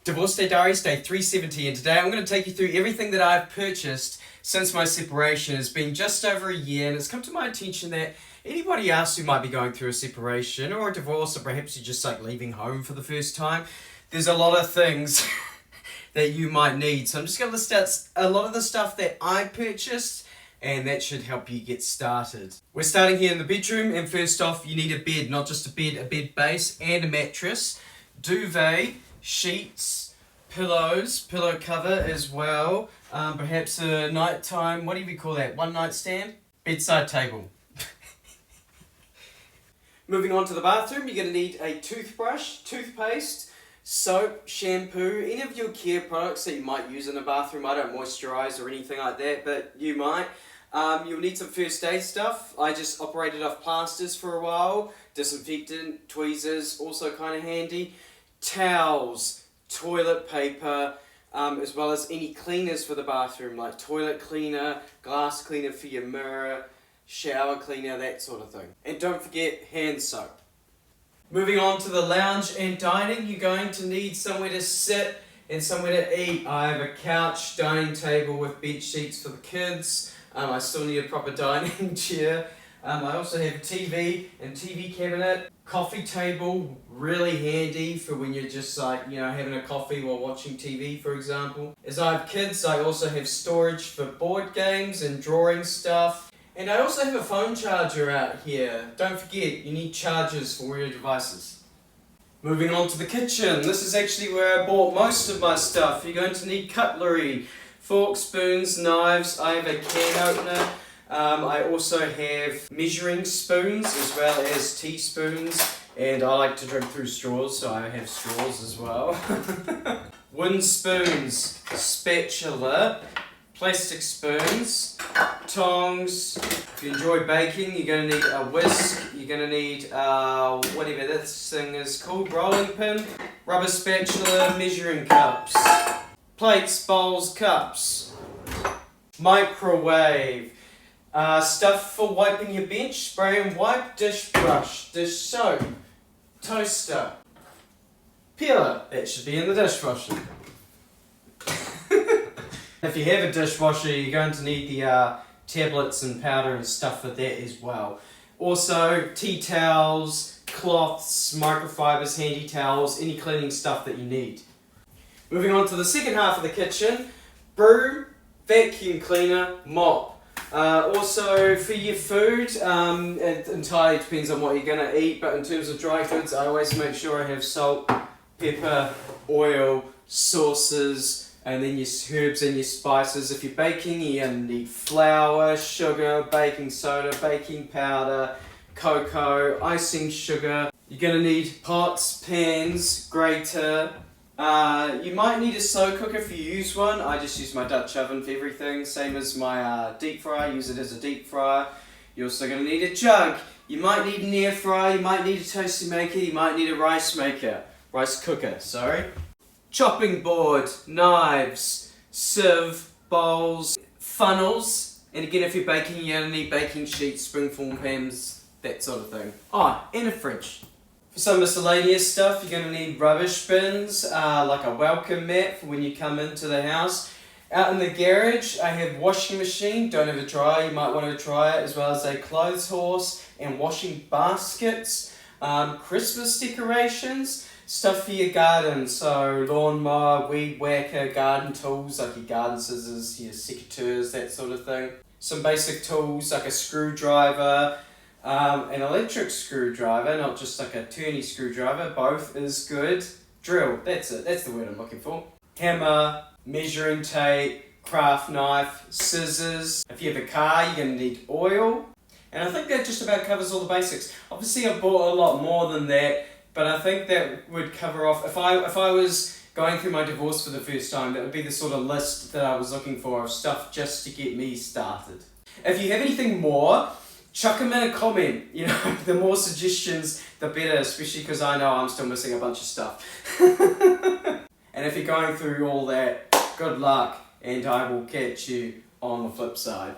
Divorce Day Diaries, day 370, and today I'm going to take you through everything that I've purchased since my separation. It's been just over a year, and it's come to my attention that anybody else who might be going through a separation or a divorce, or perhaps you're just like leaving home for the first time, there's a lot of things that you might need. So I'm just going to list out a lot of the stuff that I purchased, and that should help you get started. We're starting here in the bedroom, and first off, you need a bed, not just a bed base and a mattress, duvet, sheets, pillows, pillow cover as well, perhaps a nighttime, what do we call that, one night stand? Bedside table. Moving on to the bathroom, you're going to need a toothbrush, toothpaste, soap, shampoo, any of your care products that you might use in the bathroom. I don't moisturise or anything like that, but you might. You'll need some first aid stuff. I just operated off plasters for a while. Disinfectant, tweezers, also kind of handy. Towels, toilet paper, as well as any cleaners for the bathroom, like toilet cleaner, glass cleaner for your mirror, shower cleaner, that sort of thing. And don't forget hand soap. Moving on to the lounge and dining, you're going to need somewhere to sit and somewhere to eat. I have a couch, dining table with bed sheets for the kids. I still need a proper dining chair. I also have a TV and TV cabinet, coffee table, really handy for when you're just like, having a coffee while watching TV, for example. As I have kids, I also have storage for board games and drawing stuff. And I also have a phone charger out here. Don't forget, you need chargers for all your devices. Moving on to the kitchen. This is actually where I bought most of my stuff. You're going to need cutlery, forks, spoons, knives. I have a can opener. I also have measuring spoons as well as teaspoons, and I like to drink through straws, so I have straws as well. Wooden spoons, spatula, plastic spoons, tongs. If you enjoy baking, you're going to need a whisk, you're going to need whatever this thing is called, rolling pin, rubber spatula, measuring cups, plates, bowls, cups, microwave, stuff for wiping your bench, spray and wipe, dish brush, dish soap, toaster, peeler, that should be in the dishwasher. If you have a dishwasher, you're going to need the tablets and powder and stuff for that as well. Also, tea towels, cloths, microfibers, handy towels, any cleaning stuff that you need. Moving on to the second half of the kitchen, broom, vacuum cleaner, mop. Also for your food, it entirely depends on what you're going to eat, but in terms of dry goods, I always make sure I have salt, pepper, oil, sauces, and then your herbs and your spices. If you're baking, you're going to need flour, sugar, baking soda, baking powder, cocoa, icing sugar. You're going to need pots, pans, grater. You might need a slow cooker if you use one. I just use my Dutch oven for everything, same as my deep fryer, use it as a deep fryer. You're also going to need a jug. You might need an air fryer, you might need a toasty maker, you might need a rice cooker, sorry. Chopping board, knives, sieve, bowls, funnels, and again if you're baking you're going to need baking sheets, springform pans, that sort of thing. Oh, and a fridge. For some miscellaneous stuff, you're going to need rubbish bins, like a welcome mat for when you come into the house. Out in the garage, I have washing machine, don't have a dryer, you might want to try it, as well as a clothes horse and washing baskets, Christmas decorations, stuff for your garden, so lawnmower, weed whacker, garden tools like your garden scissors, your secateurs, that sort of thing. Some basic tools like a screwdriver, an electric screwdriver, not just like a turny screwdriver, both is good. Drill, that's it, that's the word I'm looking for. Hammer, measuring tape, craft knife, scissors. If you have a car, you're going to need oil. And I think that just about covers all the basics. Obviously I bought a lot more than that, but I think that would cover off, if I was going through my divorce for the first time, that would be the sort of list that I was looking for of stuff just to get me started. If you have anything more, chuck them in a comment. The more suggestions, the better, especially because I know I'm still missing a bunch of stuff. And if you're going through all that, good luck, and I will catch you on the flip side.